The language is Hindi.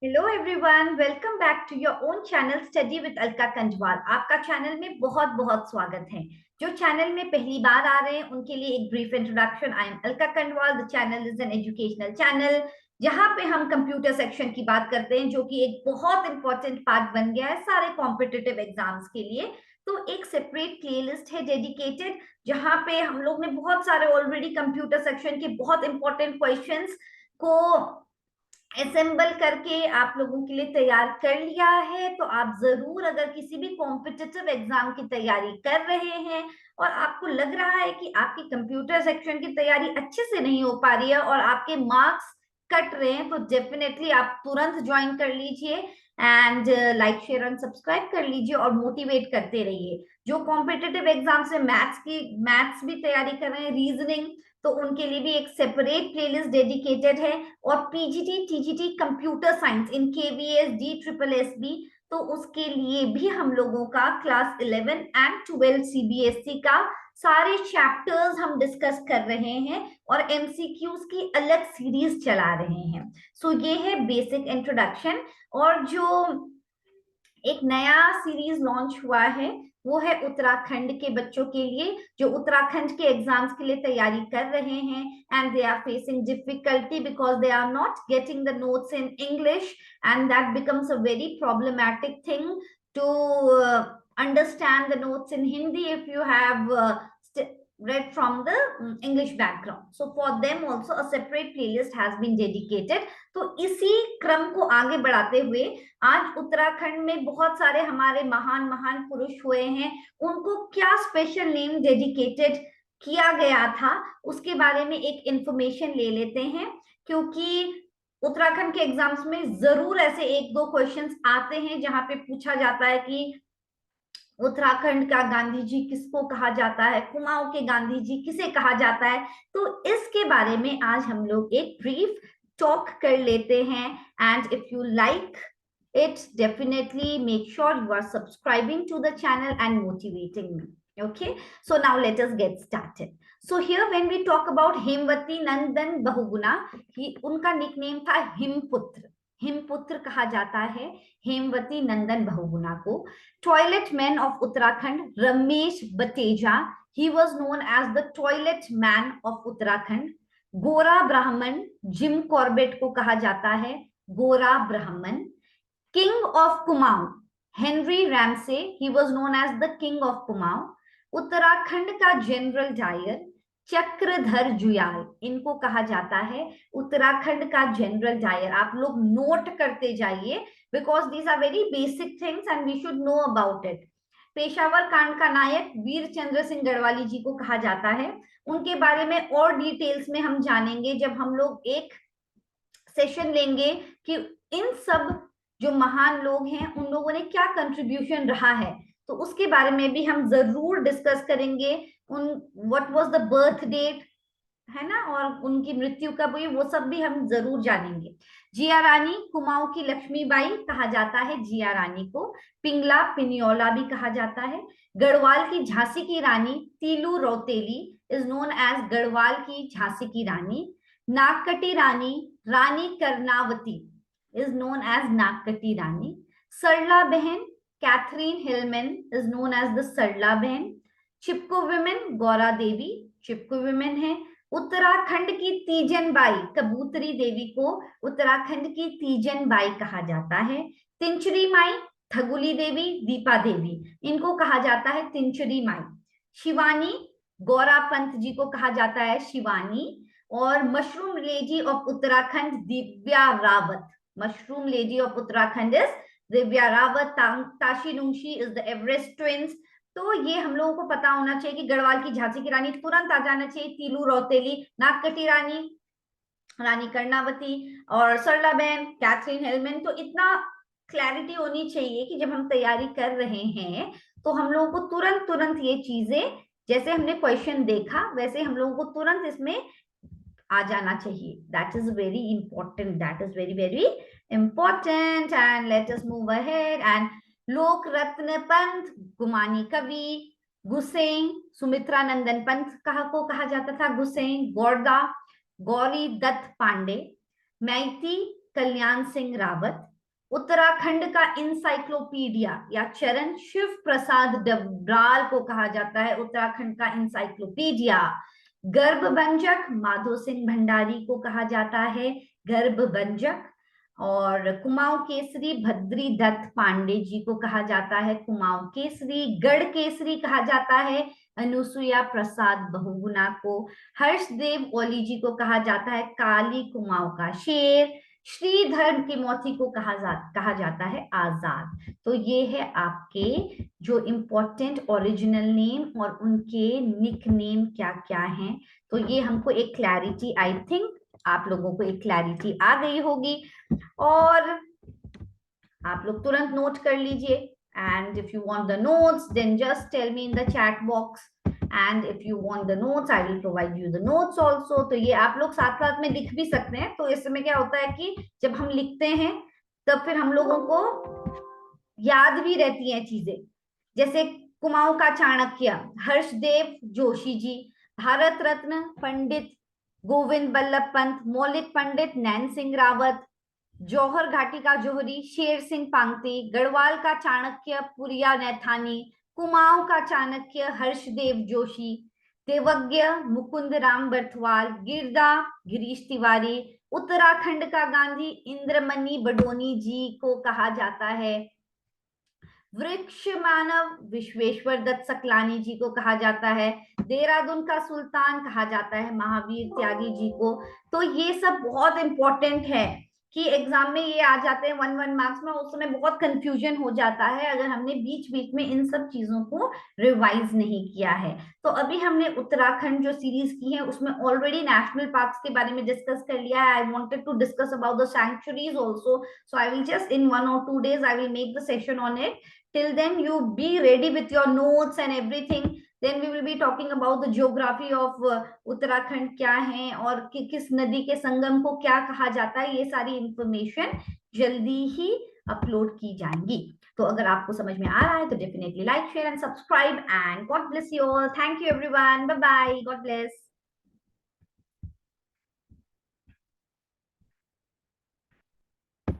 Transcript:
Hello everyone, welcome back to your own channel study with Alka Kanjwal. आपका चैनल में बहुत बहुत स्वागत है। जो चैनल में पहली बार आ रहे हैं उनके लिए एक brief introduction. I am Alka Kanjwal. The channel is an educational channel जहां पे हम कंप्यूटर सेक्शन की बात करते हैं, जो कि एक बहुत इंपॉर्टेंट पार्ट बन गया है सारे कॉम्पिटिटिव एग्जाम्स के लिए। तो एक सेपरेट प्लेलिस्ट है डेडिकेटेड, जहां पे हम लोग ने बहुत सारे ऑलरेडी कंप्यूटर सेक्शन के बहुत इंपॉर्टेंट क्वेश्चंस को असेंबल करके आप लोगों के लिए तैयार कर लिया है। तो आप जरूर, अगर किसी भी कॉम्पिटिटिव एग्जाम की तैयारी कर रहे हैं और आपको लग रहा है कि आपकी कंप्यूटर सेक्शन की तैयारी अच्छे से नहीं हो पा रही है और आपके मार्क्स कट रहे हैं, तो डेफिनेटली आप तुरंत ज्वाइन कर लीजिए and like share and subscribe कर लीजिए और मोटिवेट करते रहिए। जो कॉम्पिटिटिव एग्जाम से मैथ्स भी तैयारी कर रहे हैं, रीजनिंग, तो उनके लिए भी एक सेपरेट प्लेलिस्ट डेडिकेटेड है। और PGT TGT computer science in KVS D triple S B, तो उसके लिए भी हम लोगों का क्लास 11 एंड 12 सीबीएसई का सारे चैप्टर्स हम डिस्कस कर रहे हैं और एमसीक्यूज की अलग सीरीज चला रहे हैं। सो ये है बेसिक इंट्रोडक्शन। और जो एक नया सीरीज लॉन्च हुआ है वो है उत्तराखंड के बच्चों के लिए, जो उत्तराखंड के एग्जाम्स के लिए तैयारी कर रहे हैं and they are facing difficulty because they are not getting the notes in English and that becomes a very problematic thing to understand the notes in Hindi if you have read from the English background. So for them also a separate playlist has been dedicated. तो इसी क्रम को आगे बढ़ाते हुए आज उत्तराखंड में बहुत सारे हमारे महान महान पुरुष हुए हैं, उनको क्या स्पेशल नेम डेडिकेटेड किया गया था उसके बारे में एक इंफॉर्मेशन ले लेते हैं। क्योंकि उत्तराखंड के एग्जाम्स में जरूर ऐसे एक दो क्वेश्चंस आते हैं जहां पे पूछा जाता है कि उत्तराखंड का गांधी जी किसको कहा जाता है, कुमाऊं के गांधी जी किसे कहा जाता है। तो इसके बारे में आज हम लोग एक ब्रीफ टॉक कर लेते हैं। And if you like it, definitely make sure you are subscribing to the channel and motivating me. Okay, so now let us get started. So here when we talk about Hemwati Nandan Bahuguna, उनका निकनेम था हिमपुत्र। हिमपुत्र कहा जाता है हेमवती नंदन बहुगुणा को। Toilet man of Uttarakhand Ramesh Bateja, he was known as the toilet man of Uttarakhand. गोरा ब्राह्मण जिम कॉर्बेट को कहा जाता है गोरा ब्राह्मण। King of Kumaon Henry Ramsay, he was known as the king of Kumaon. Uttarakhand का जनरल डायर चक्रधर जुयाल, इनको कहा जाता है उत्तराखंड का जनरल डायर। आप लोग नोट करते जाइए because these are very basic things and we should know about it. Peshawar कांड का नायक वीर चंद्र सिंह गढ़वाली जी को कहा जाता है। उनके बारे में और डिटेल्स में हम जानेंगे जब हम लोग एक सेशन लेंगे कि इन सब जो महान लोग हैं उन लोगों ने क्या कंट्रीब्यूशन रहा है, तो उसके बारे में भी हम जरूर डिस्कस करेंगे। उन what was the birth date है ना, और उनकी मृत्यु कब हुई, वो सब भी हम जरूर जानेंगे। जिया रानी कुमाऊं की लक्ष्मीबाई कहा जाता है जिया रानी को। पिंगला पिनियोला भी कहा जाता है। गढ़वाल की झांसी की रानी Teelu Rauteli is known as Garhwal की झांसी की रानी। नागकटी रानी रानी Karnavati is known as Nagkati Rani. Sarla Behan Catherine Hillman is known as the Sarla Behan. Chipko women Gaura Devi Chipko women है। उत्तराखंड की तीजन बाई कबूतरी देवी को उत्तराखंड की तीजन बाई कहा जाता है। तिंचरी माई थगुली देवी दीपा देवी, इनको कहा जाता है तिंचरी माई। शिवानी गौरा पंत जी को कहा जाता है शिवानी। और mushroom lady of Uttarakhand Divya Rawat, mushroom lady of Uttarakhand is Divya Rawat. Tashi Nungshi is the Everest twins. तो ये हम लोगों को पता होना चाहिए कि गढ़वाल की झांसी की रानी तुरंत आ जाना चाहिए, तीलू रौतेली, नागकटी रानी रानी कर्णावती और सरलाबेन कैथरीन हेलमेन। तो इतना क्लैरिटी होनी चाहिए कि जब हम तैयारी कर रहे हैं तो हम लोगों को तुरंत तुरंत ये चीजें, जैसे हमने क्वेश्चन देखा वैसे हम लोगों को तुरंत इसमें आ जाना चाहिए। That is very important, that is very very important. And let us move ahead. And लोक रत्न पंत गुमानी कवि। गुसेन सुमित्रा नंदन पंत को कहा जाता था गुसेन। गौरदा गौरी दत्त पांडे। मैती कल्याण सिंह रावत। उत्तराखंड का इंसाइक्लोपीडिया या चरण शिव प्रसाद डबराल को कहा जाता है उत्तराखंड का इंसाइक्लोपीडिया। गर्भभंजक माधो सिंह भंडारी को कहा जाता है गर्भभंजक। और कुमाऊं केसरी भद्री दत्त पांडे जी को कहा जाता है कुमाऊं केसरी। गढ़ केसरी कहा जाता है अनुसुईया प्रसाद बहुगुणा को। हर्षदेव ओली जी को कहा जाता है काली कुमाऊं का शेर। श्रीधर केमौती को कहा जाता है आजाद। तो ये है आपके जो इम्पोर्टेंट ओरिजिनल नेम और उनके निक नेम क्या क्या हैं। तो ये हमको एक क्लैरिटी, आई थिंक आप लोगों को एक क्लैरिटी आ गई होगी। और आप लोग तुरंत नोट कर लीजिए। And if you want the notes then just tell me in the chat box, and if you want the notes I will provide you the notes also. तो ये आप लोग साथ साथ में लिख भी सकते हैं। तो इस समय क्या होता है कि जब हम लिखते हैं तब फिर हम लोगों को याद भी रहती हैं चीजें। जैसे कुमाऊं का चाणक्य हर्षदेव जोशी जी, भारत रत्न पंडित गोविंद बल्लभ पंत, मौलिक पंडित नैन सिंह रावत, जौहर घाटी का जोहरी शेर सिंह पांगती, गढ़वाल का चाणक्य पुरिया नैथानी, कुमाऊं का चाणक्य हर्षदेव जोशी, देवज्ञ मुकुंद राम बर्थवाल, गिरदा गिरीश तिवारी, उत्तराखंड का गांधी इंद्रमणि बडोनी जी को कहा जाता है। वृक्ष मानव विश्वेश्वर दत्त सकलानी जी को कहा जाता है। देहरादून का सुल्तान कहा जाता है महावीर त्यागी जी को। तो ये सब बहुत इंपॉर्टेंट है कि एग्जाम में ये आ जाते हैं 1 मार्क्स में। उस समय बहुत कंफ्यूजन हो जाता है अगर हमने बीच बीच में इन सब चीजों को रिवाइज नहीं किया है। तो अभी हमने उत्तराखंड जो सीरीज की है उसमें ऑलरेडी नेशनल पार्क्स के बारे में डिस्कस कर लिया है। I wanted to discuss about the sanctuaries also, so I will just in 1 or 2 days I will make the session on it. Till then you be ready with your notes and everything. Then we will be talking about the geography of Uttarakhand क्या है और किस नदी के संगम को क्या कहा जाता है। ये सारी इंफॉर्मेशन जल्दी ही अपलोड की जाएंगी। तो अगर आपको समझ में आ रहा है तो definitely like share and subscribe and God bless you all. Thank you everyone, bye bye, God bless.